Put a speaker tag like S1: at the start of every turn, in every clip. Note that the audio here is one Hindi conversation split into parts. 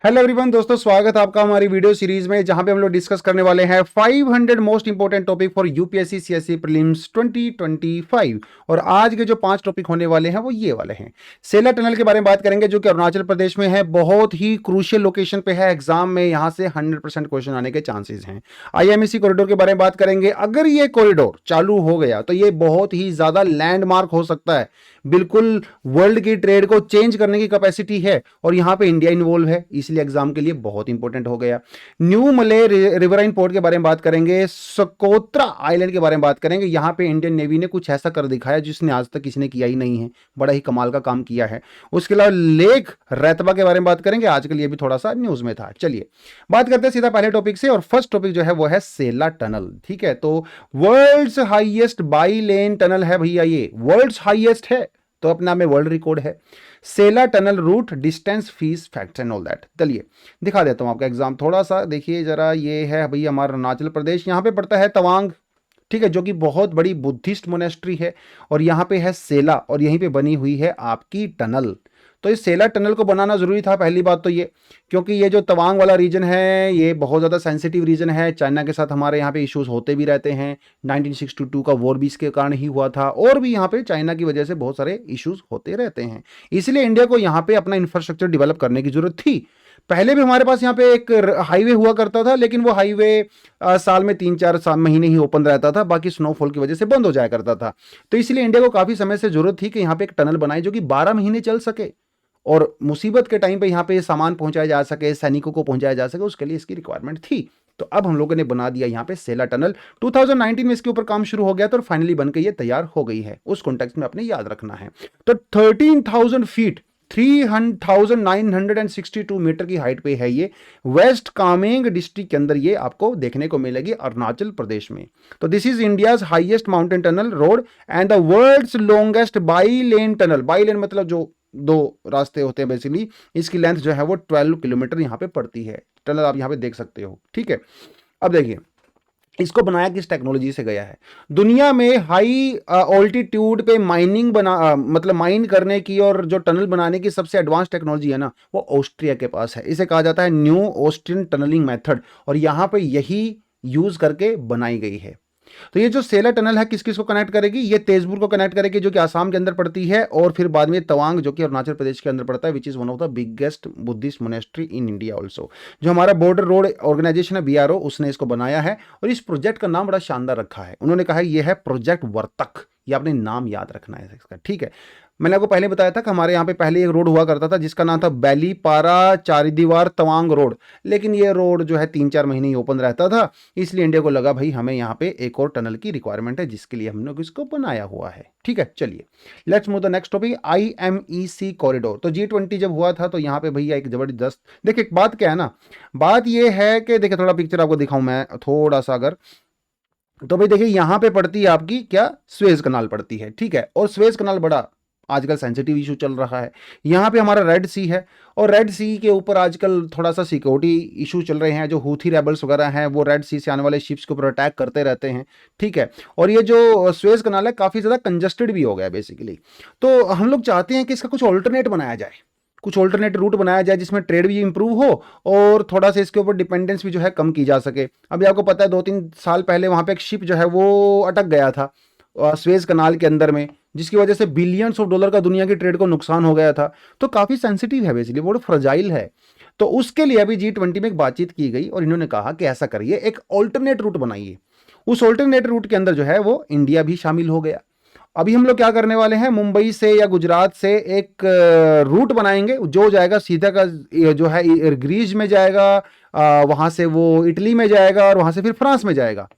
S1: हेलो एवरीवन दोस्तों, स्वागत है आपका हमारी वीडियो सीरीज में, जहां पे हम लोग डिस्कस करने वाले हैं 500 most important topic for UPSC CSC prelims 2025। और आज के जो 5 टॉपिक होने वाले हैं वो ये वाले हैं। सेला टनल के बारे में बात करेंगे, जो कि अरुणाचल प्रदेश में है। बहुत ही क्रूशियल लोकेशन पे है, एग्जाम में यहां से 100% क्वेश्चन आने के चांसेस हैं। आईएमसी कॉरिडोर के बारे में बात करेंगे। अगर ये कॉरिडोर चालू हो गया तो ये बहुत ही ज्यादा लैंडमार्क हो सकता है। बिल्कुल वर्ल्ड की ट्रेड को चेंज करने की कैपेसिटी है, और यहां पे इंडिया इन्वॉल्व है, इसलिए एग्जाम के लिए बहुत इंपॉर्टेंट हो गया। न्यू मले रिवराइन पोर्ट के बारे में बात करेंगे। सकोत्रा आइलैंड के बारे में बात करेंगे। यहां पे इंडियन नेवी ने कुछ ऐसा कर दिखाया जिसने आज तक किसी ने किया ही नहीं है, बड़ा ही कमाल का काम किया है। उसके अलावा लेक रैतबा के बारे में बात करेंगे, आजकल ये भी थोड़ा सा न्यूज में था। चलिए बात करते हैं सीधा पहले टॉपिक से, और फर्स्ट टॉपिक जो है वो है सेला टनल। ठीक है, तो world's highest bi lane tunnel है भैया, ये वर्ल्ड्स हाईएस्ट है, तो अपने आप में वर्ल्ड रिकॉर्ड है। Sela tunnel route, distance, fees, facts and all that. चलिए दिखा देता हूं आपका एग्जाम, थोड़ा सा देखिए जरा। ये है भैया हमारा अरुणाचल प्रदेश, यहां पे पड़ता है तवांग, ठीक है, जो कि बहुत बड़ी बुद्धिस्ट मोनेस्ट्री है। और यहां पे है सेला, और यहीं पे बनी हुई है आपकी टनल। तो इस सेला टनल को बनाना जरूरी था, पहली बात तो ये, क्योंकि ये जो तवांग वाला रीजन है ये बहुत ज़्यादा सेंसिटिव रीजन है। चाइना के साथ हमारे यहाँ पे इश्यूज होते भी रहते हैं। 1962 का वॉर भी इसके कारण ही हुआ था, और भी यहाँ पे चाइना की वजह से बहुत सारे इश्यूज होते रहते हैं। इसलिए इंडिया को यहाँ पे अपना इंफ्रास्ट्रक्चर डेवलप करने की जरूरत थी। पहले भी हमारे पास यहाँ पे एक हाईवे हुआ करता था, लेकिन वो हाईवे साल में 3-4 महीने ही ओपन रहता था, बाकी स्नोफॉल की वजह से बंद हो जाया करता था। तो इसलिए इंडिया को काफी समय से जरूरत थी कि यहाँ पे एक टनल बनाए जो कि 12 महीने चल सके, और मुसीबत के टाइम पे यहाँ पे सामान पहुंचाया जा सके, सैनिकों को पहुंचाया जा सके, उसके लिए इसकी रिक्वायरमेंट थी। तो अब हम लोगों ने बना दिया यहाँ पे सेला टनल। 2019 में इसके ऊपर काम शुरू हो गया था, और फाइनली बनकर ये तैयार हो गई है। उस कॉन्टेक्स्ट में आपने याद रखना है। तो 13,000 फीट, 3,962 मीटर की हाइट पे है ये। वेस्ट कामेंग डिस्ट्रिक्ट के अंदर ये आपको देखने को मिलेगी, अरुणाचल प्रदेश में। तो this is India's highest mountain tunnel road and the world's longest bi lane tunnel. Bi lane मतलब जो दो रास्ते होते हैं बेसिकली। इसकी लेंथ जो है वो 12 किलोमीटर यहाँ पे पड़ती है। टनल आप यहाँ पे देख सकते हो, ठीक है। अब देखिए इसको बनाया किस टेक्नोलॉजी से गया है। दुनिया में हाई ऑल्टीट्यूड पे माइनिंग मतलब माइन करने की और जो टनल बनाने की सबसे एडवांस टेक्नोलॉजी है ना, वो ऑस्ट्रिया के पास है। इसे कहा जाता है न्यू ऑस्ट्रियन टनलिंग मेथड, और यहाँ पे यही यूज करके बनाई गई है। तो ये जो सेला टनल है किस किस को कनेक्ट करेगी, ये तेजपुर को कनेक्ट करेगी जो कि आसाम के अंदर पड़ती है, और फिर बाद में तवांग जो कि अरुणाचल प्रदेश के अंदर पड़ता है, which is one of the biggest Buddhist monastery in India also. जो हमारा बॉर्डर रोड ऑर्गेनाइजेशन है बीआरओ, उसने इसको बनाया है, और इस प्रोजेक्ट का नाम बड़ा शानदार रखा है। उन्होंने कहा है ये है प्रोजेक्ट वर्तक। ये आपने नाम याद रखना है इसका, ठीक है। मैंने आपको पहले बताया था कि हमारे यहाँ पे पहले एक रोड हुआ करता था जिसका नाम था बैलीपारा चारीदीवार तवांग रोड, लेकिन ये रोड जो है 3-4 महीने ही ओपन रहता था। इसलिए इंडिया को लगा भाई हमें यहाँ पे एक और टनल की रिक्वायरमेंट है, जिसके लिए हम लोग इसको बनाया हुआ है, ठीक है। चलिए let's move the next topic, IMEC corridor. तो G20 जब हुआ था तो यहाँ पे भैया एक जबरदस्त, देखिए एक बात क्या है ना, बात ये है कि देखिए थोड़ा पिक्चर आपको दिखाऊं मैं थोड़ा सा अगर, तो भाई देखिए यहाँ पे पड़ती है आपकी क्या, स्वेज कनाल पड़ती है, ठीक है। और स्वेज कनाल बड़ा आजकल सेंसिटिव इशू चल रहा है। यहाँ पे हमारा रेड सी है, और रेड सी के ऊपर आजकल थोड़ा सा सिक्योरिटी इशू चल रहे हैं। जो हूथी रेबल्स वगैरह हैं वो रेड सी से आने वाले शिप्स के ऊपर अटैक करते रहते हैं, ठीक है। और ये जो स्वेज कनाल है काफ़ी ज़्यादा कंजस्टेड भी हो गया बेसिकली। तो हम लोग चाहते हैं कि इसका कुछ ऑल्टरनेट बनाया जाए, कुछ ऑल्टरनेट रूट बनाया जाए जिसमें ट्रेड भी इंप्रूव हो, और थोड़ा सा इसके ऊपर डिपेंडेंस भी जो है कम की जा सके। अभी आपको पता है 2-3 साल पहले वहाँ पे एक शिप जो है वो अटक गया था स्वेज कनाल के अंदर में, जिसकी वजह से बिलियंस ऑफ डॉलर का दुनिया की ट्रेड को नुकसान हो गया था। तो काफ़ी सेंसिटिव है बेसिकली, बहुत फ्रजाइल है। तो उसके लिए अभी G20 में एक बातचीत की गई, और इन्होंने कहा कि ऐसा करिए एक ऑल्टरनेट रूट बनाइए। उस ऑल्टरनेट रूट के अंदर जो है वो इंडिया भी शामिल हो गया। अभी हम लोग क्या करने वाले हैं, मुंबई से या गुजरात से एक रूट बनाएंगे जो जाएगा सीधा का जो है ग्रीस में जाएगा, वहां से वो इटली में जाएगा, और वहां से फिर फ्रांस में जाएगा।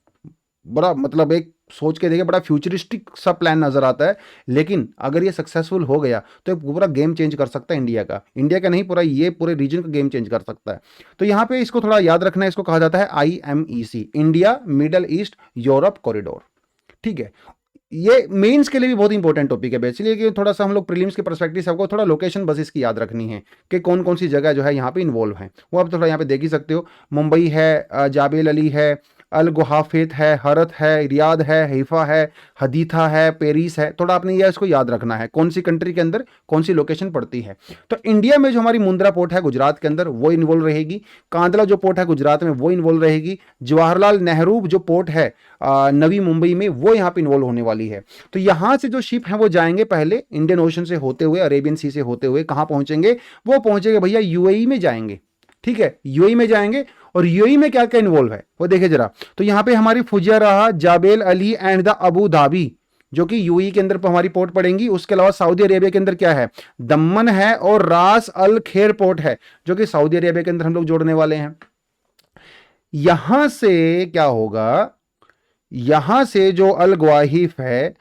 S1: बड़ा मतलब एक सोच के देखिए बड़ा फ्यूचरिस्टिक सा प्लान नजर आता है, लेकिन अगर ये सक्सेसफुल हो गया तो एक पूरा गेम चेंज कर सकता है इंडिया का नहीं, पूरा ये पूरे रीजन का गेम चेंज कर सकता है। तो यहाँ पे इसको थोड़ा याद रखना है, इसको कहा जाता है IMEC, India middle east Europe corridor, ठीक है। ये मेंस के लिए भी बहुत इंपॉर्टेंट टॉपिक है बेसिकली, कि थोड़ा सा हम लोग प्रीलिम्स के पर्सपेक्टिव से आपको थोड़ा लोकेशन बस इसकी याद रखनी है कि कौन कौन सी जगह जो है यहाँ पे इन्वॉल्व है, वो आप थोड़ा यहाँ पे देख ही सकते हो। मुंबई है, जाबेल अली है, अल गुहाफेत है, हरत है, रियाद है, हैफा है, हदीथा है, पेरिस है। थोड़ा आपने ये इसको याद रखना है कौन सी कंट्री के अंदर कौन सी लोकेशन पड़ती है। तो इंडिया में जो हमारी मुंद्रा पोर्ट है गुजरात के अंदर वो इन्वॉल्व रहेगी, कांदला जो पोर्ट है गुजरात में वो इन्वॉल्व रहेगी, जवाहरलाल नेहरू जो पोर्ट है नवी मुंबई में वो यहाँ पे इन्वॉल्व होने वाली है। तो यहाँ से जो शिप है वो जाएंगे पहले इंडियन ओशन से होते हुए, अरेबियन सी से होते हुए कहाँ पहुंचेंगे, वो पहुंचेंगे भैया यूएई में जाएंगे। ठीक है, यूएई में जाएंगे। और यूएई में क्या क्या इन्वॉल्व है वो देखे जरा। तो यहां पे हमारी Fujairah, Jebel Ali and the Abu Dhabi जो कि यूएई के अंदर हमारी पोर्ट पड़ेंगी। उसके अलावा सऊदी अरेबिया के अंदर क्या है, दमन है और रास अल खेर पोर्ट है जो कि सऊदी अरेबिया के अंदर हम लोग जोड़ने वाले हैं। यहां से क्या होगा, यहां से जो अल ग्वाहिफ है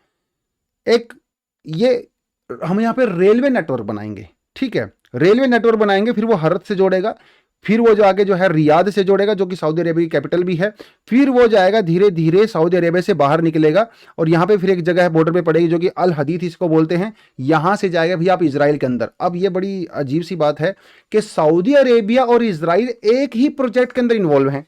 S1: एक, ये हम यहां पे रेलवे नेटवर्क बनाएंगे। ठीक है, रेलवे नेटवर्क बनाएंगे, फिर वो हरत से जोड़ेगा, फिर वो जो आगे जो है रियाद से जोड़ेगा जो कि सऊदी अरेबिया की कैपिटल भी है, फिर वो जाएगा धीरे धीरे सऊदी अरेबिया से बाहर निकलेगा और यहाँ पे फिर एक जगह है बॉर्डर पे पड़ेगी जो कि अल हदीद इसको बोलते हैं। यहाँ से जाएगा भी आप इजराइल के अंदर। अब ये बड़ी अजीब सी बात है कि सऊदी अरेबिया और इजराइल एक ही प्रोजेक्ट के अंदर इन्वॉल्व हैं।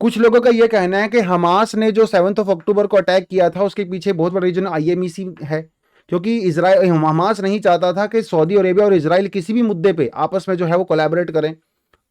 S1: कुछ लोगों का यह कहना है कि हमास ने जो 7 अक्टूबर को अटैक किया था उसके पीछे बहुत बड़ा रीजन आईएमईसी है, क्योंकि इजराइल हमास नहीं चाहता था कि सऊदी अरेबिया और इजराइल किसी भी मुद्दे पे आपस में जो है वो कोलैबोरेट करें।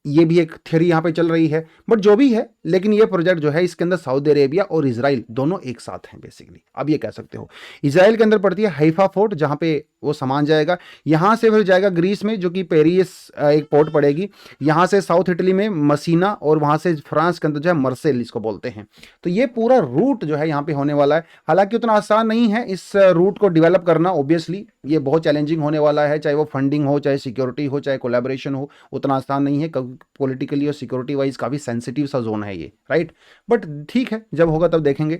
S1: ये भी एक थ्योरी यहाँ पे चल रही है, बट जो भी है, लेकिन ये प्रोजेक्ट जो है इसके अंदर सऊदी अरेबिया और इजराइल दोनों एक साथ हैं बेसिकली। अब ये कह सकते हो इजराइल के अंदर पड़ती है हैफा फोर्ट जहाँ पे वो सामान जाएगा, यहाँ से फिर जाएगा ग्रीस में जो कि पेरिस एक पोर्ट पड़ेगी, यहाँ से साउथ इटली में मसीना और वहाँ से फ्रांस के अंदर जो है मर्सेल इसको बोलते हैं। तो ये पूरा रूट जो है यहाँ पे होने वाला है। हालांकि उतना आसान नहीं है इस रूट को डेवलप करना, ऑब्वियसली ये बहुत चैलेंजिंग होने वाला है, चाहे वो फंडिंग हो, चाहे सिक्योरिटी हो, चाहे कोलैबोरेशन हो, उतना आसान नहीं है। पॉलिटिकली और सिक्योरिटी वाइज काफी सेंसिटिव सा जोन है ये, राइट। बट ठीक है, जब होगा तब देखेंगे।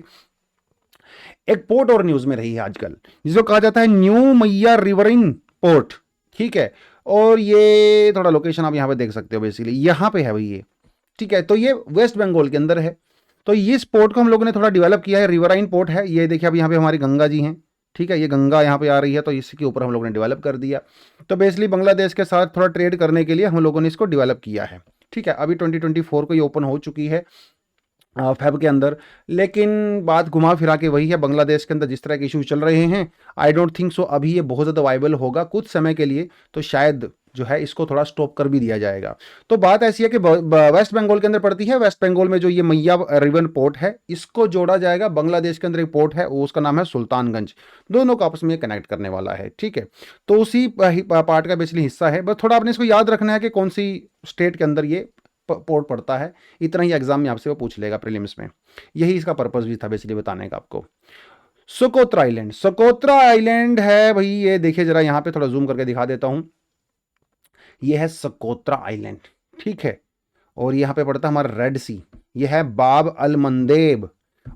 S1: एक पोर्ट और न्यूज में रही है आजकल जिसको कहा जाता है न्यू मैया रिवरिन पोर्ट। ठीक है, और ये थोड़ा लोकेशन आप यहां पे देख सकते हो, बेसिकली यहां पे है भाई ये। ठीक है, तो ये वेस्ट बंगाल के अंदर है। तो इस पोर्ट को हम लोगों ने थोड़ा डेवलप किया है, रिवराइन पोर्ट है ये। देखिए अब यहाँ पे हमारी गंगा जी हैं। ठीक है, ये गंगा यहाँ पे आ रही है तो इसके ऊपर हम लोगों ने डेवलप कर दिया। तो बेसिकली बांग्लादेश के साथ थोड़ा ट्रेड करने के लिए हम लोगों ने इसको डेवलप किया है। ठीक है, अभी 2024 को ये ओपन हो चुकी है फेब के अंदर। लेकिन बात घुमा फिरा के वही है, बांग्लादेश के अंदर जिस तरह के इश्यूज चल रहे हैं, आई डोंट थिंक सो अभी ये बहुत ज़्यादा वाइबल होगा कुछ समय के लिए। तो शायद जो है इसको थोड़ा स्टॉप कर भी दिया जाएगा। तो बात ऐसी है कि वेस्ट बंगाल के अंदर पड़ती है। वेस्ट बंगाल में जो ये मैया रिवन पोर्ट है इसको जोड़ा जाएगा बांग्लादेश के अंदर एक पोर्ट है, उसका नाम है सुल्तानगंज। दोनों को आपस में कनेक्ट करने वाला है। ठीक है, तो उसी पार्ट का बेसिकली हिस्सा है। बस थोड़ा आपने इसको याद रखना है कि कौन सी स्टेट के अंदर ये पोर्ट पड़ता है। इतना ही एग्जाम में आपसे वो पूछ लेगा प्रीलिम्स में। यही इसका पर्पस भी था बेसिकली बताने का आपको। सोकोत्रा आइलैंड, सोकोत्रा आइलैंड है भाई, ये देखिए जरा, यहाँ पे थोड़ा जूम करके दिखा देता हूं। ये है सोकोत्रा आइलैंड। ठीक है, और यहाँ पे पड़ता है हमारा रेड सी, ये है बाब अल मंदेब,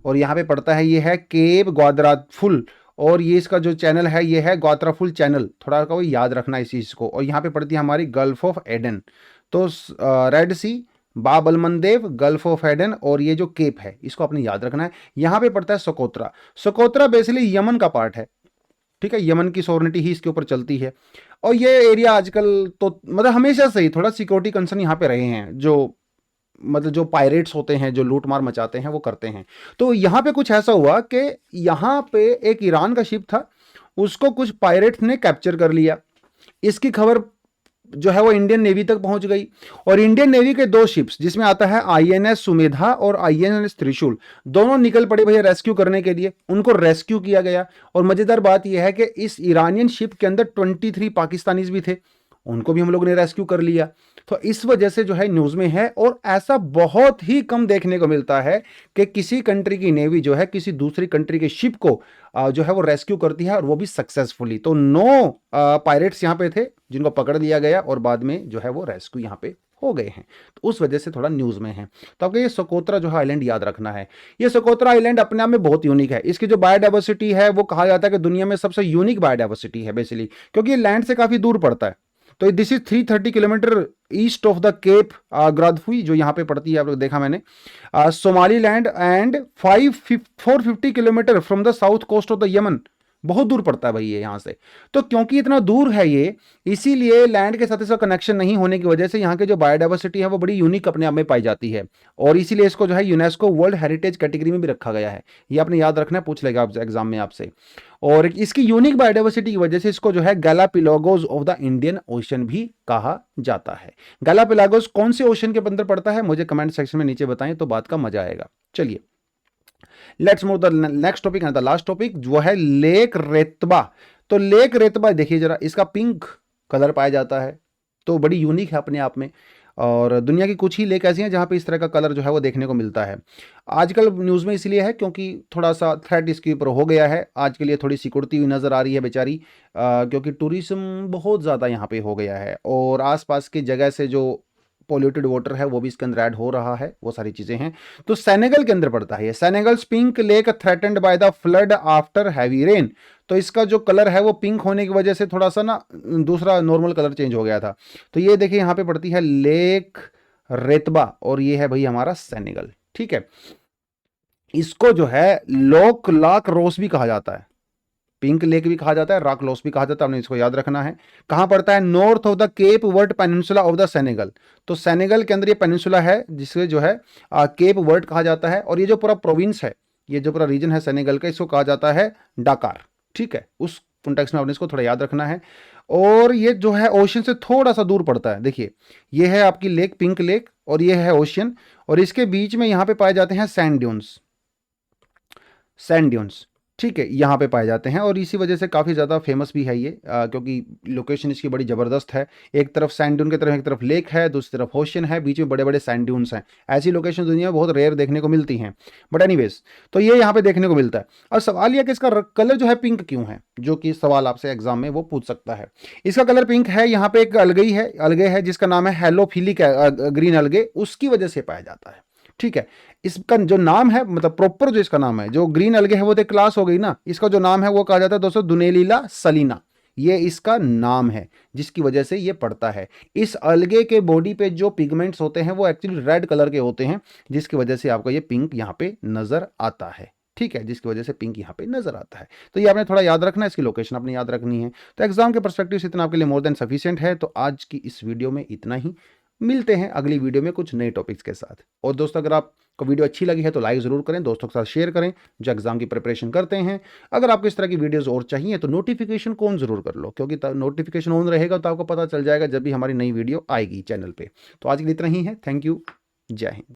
S1: और यहाँ पे पड़ता है ये है केप ग्वाद्राफुल, और ये इसका जो चैनल है ये है ग्वाद्राफुल चैनल। थोड़ा का वो याद रखना इस चीज को। और यहाँ पे पड़ती है हमारी गल्फ ऑफ एडन। तो रेड सी, बाब अल मंदेब, गल्फ ऑफ एडन, और ये जो केप है इसको आपने याद रखना है। यहाँ पे पड़ता है सोकोत्रा। सोकोत्रा बेसिकली यमन का पार्ट है। ठीक है, यमन की सोवरेनिटी ही इसके ऊपर चलती है। और ये एरिया आजकल तो मतलब हमेशा से ही थोड़ा सिक्योरिटी कंसर्न यहाँ पे रहे हैं। जो मतलब जो पायरेट्स होते हैं, जो लूट मार मचाते हैं, वो करते हैं। तो यहाँ पे कुछ ऐसा हुआ कि यहाँ पे एक ईरान का शिप था, उसको कुछ पायरेट्स ने कैप्चर कर लिया। इसकी खबर जो है वो इंडियन नेवी तक पहुंच गई, और इंडियन नेवी के 2 शिप्स जिसमें आता है आईएनएस सुमेधा और आईएनएस त्रिशूल, दोनों निकल पड़े भैया रेस्क्यू करने के लिए। उनको रेस्क्यू किया गया। और मजेदार बात यह है कि इस ईरानियन शिप के अंदर 23 पाकिस्तानीज भी थे, उनको भी हम लोगों ने रेस्क्यू कर लिया। तो इस वजह से जो है न्यूज में है। और ऐसा बहुत ही कम देखने को मिलता है कि किसी कंट्री की नेवी जो है किसी दूसरी कंट्री के शिप को जो है वो रेस्क्यू करती है, और वो भी सक्सेसफुली। तो 9 पायरेट्स यहाँ पे थे जिनको पकड़ लिया गया, और बाद में जो है वो रेस्क्यू यहाँ पे हो गए हैं। तो उस वजह से थोड़ा न्यूज में है। तो आपको ये सोकोत्रा जो है आइलैंड याद रखना है। ये सोकोत्रा आइलैंड अपने आप में बहुत यूनिक है। इसकी जो बायोडाइवर्सिटी है वो कहा जाता है कि दुनिया में सबसे यूनिक बायोडाइवर्सिटी है बेसिकली, क्योंकि ये लैंड से काफी दूर पड़ता है। तो this is 330 kilometre east of the Cape Guardafui, जो यहाँ पे पड़ती है, आप लोग देखा मैंने, Somaliland, and 450 kilometre from the south coast of the Yemen. बहुत दूर पड़ता है भाई ये यहाँ से। तो क्योंकि इतना दूर है ये, इसीलिए लैंड के साथ इसका कनेक्शन नहीं होने की वजह से यहाँ के जो बायोडाइवर्सिटी है वो बड़ी यूनिक अपने आप में पाई जाती है, और इसीलिए इसको जो है यूनेस्को वर्ल्ड हेरिटेज कैटेगरी में भी रखा गया है। ये आपने याद रखना है, पूछ लेगा आप एग्जाम में आपसे। और इसकी यूनिक बायोडाइवर्सिटी की वजह से इसको जो है Galapagos of the Indian ocean भी कहा जाता है। गैलापागोस कौन से ओशन के अंदर पड़ता है, मुझे कमेंट सेक्शन में नीचे बताएं तो बात का मजा आएगा। चलिए let's move the next topic and the last topic, जो है लेक रेतबा। तो लेक रेतबा देखिए जरा, इसका पिंक कलर पाया जाता है, तो बड़ी यूनिक है अपने आप में। और दुनिया की कुछ ही लेक ऐसी हैं जहाँ पे इस तरह का कलर जो है वो देखने को मिलता है। आजकल न्यूज़ में इसलिए है क्योंकि थोड़ा सा थ्रेट इसके ऊपर हो गया है, आज के लिए थोड़ी सिकुड़ती हुई नज़र आ रही है बेचारी, क्योंकि टूरिज्म बहुत ज़्यादा यहाँ पे हो गया है, और आसपास की जगह से जो पॉल्यूटेड वाटर है वो भी इसके अंदर ऐड हो रहा है, वो सारी चीज़ें हैं। तो सेनेगल के अंदर पड़ता है ये, senegals pink lake threatened by the flood after heavy rain. तो इसका जो कलर है वो पिंक होने की वजह से थोड़ा सा ना दूसरा नॉर्मल कलर चेंज हो गया था। तो ये देखिए यहाँ पे पड़ती है लेक रेतबा, और ये है भाई हमारा सेनेगल। ठीक है, इसको जो है लोक लाक रोस भी कहा जाता है, पिंक लेक भी कहा जाता है, रॉक लॉस भी कहा जाता है, आपने इसको याद रखना है। कहां पड़ता है, north of the cap word peninsula of the Senegal. तो सेनेगल के अंदर ये पेनिनसुला है जिसे जो है केप वर्ड कहा जाता है, और ये जो पूरा प्रोविंस है, ये जो पूरा रीजन है सेनेगल का, इसको कहा जाता है डाकार। ठीक है, उस कॉन्टेक्स्ट में आपने इसको थोड़ा याद रखना है। और ये जो है ओशन से थोड़ा सा दूर पड़ता है, देखिए ये है आपकी लेक, पिंक लेक, और ये है ओशन, और इसके बीच में यहाँ पे पाए जाते हैं सैंड ड्यून्स, सैंड ड्यून्स। ठीक है, यहाँ पे पाए जाते हैं, और इसी वजह से काफ़ी ज़्यादा फेमस भी है ये, क्योंकि लोकेशन इसकी बड़ी ज़बरदस्त है। एक तरफ सैंड ड्यून की तरफ, एक तरफ लेक है, दूसरी तरफ ओशन है, बीच में बड़े बड़े सैंड ड्यून्स हैं। ऐसी लोकेशन दुनिया में बहुत रेयर देखने को मिलती हैं, बट एनीवेज तो ये यहाँ पे देखने को मिलता है। और सवाल यह कि इसका कलर जो है पिंक क्यों है, जो कि सवाल आपसे एग्जाम में वो पूछ सकता है। इसका कलर पिंक है, यहाँ पे एक अलगे है जिसका नाम है हेलोफिलिक ग्रीन अलगे, उसकी वजह से पाया जाता है। ठीक है, इसका जो नाम है, मतलब प्रॉपर जो इसका नाम है, जो ग्रीन अलगे है वो तो क्लास हो गई ना, इसका जो नाम है वो कहा जाता है दोस्तों दुनेलिला सलीना, ये इसका नाम है, जिसकी वजह से ये पड़ता है। इस अलगे के बॉडी पे जो पिगमेंट्स होते हैं वो एक्चुअली रेड कलर के होते हैं, जिसकी वजह से आपको ये पिंक यहाँ पे नजर आता है। ठीक है, जिसकी वजह से पिंक यहाँ पे नजर आता है। तो ये आपने थोड़ा याद रखना है, इसकी लोकेशन आपने याद रखनी है। तो एग्जाम के परस्पेक्टिव से इतना आपके लिए मोर देन सफिशिएंट है। तो आज की इस वीडियो में इतना ही, मिलते हैं अगली वीडियो में कुछ नए टॉपिक्स के साथ। और दोस्तों अगर आपको वीडियो अच्छी लगी है तो लाइक ज़रूर करें, दोस्तों के साथ शेयर करें जो एग्जाम की प्रिपरेशन करते हैं। अगर आपको इस तरह की वीडियोस और चाहिए तो नोटिफिकेशन को ऑन ज़रूर कर लो, क्योंकि नोटिफिकेशन ऑन रहेगा तो आपको पता चल जाएगा जब भी हमारी नई वीडियो आएगी चैनल पे। तो आज के लिए इतना ही है, थैंक यू, जय हिंद।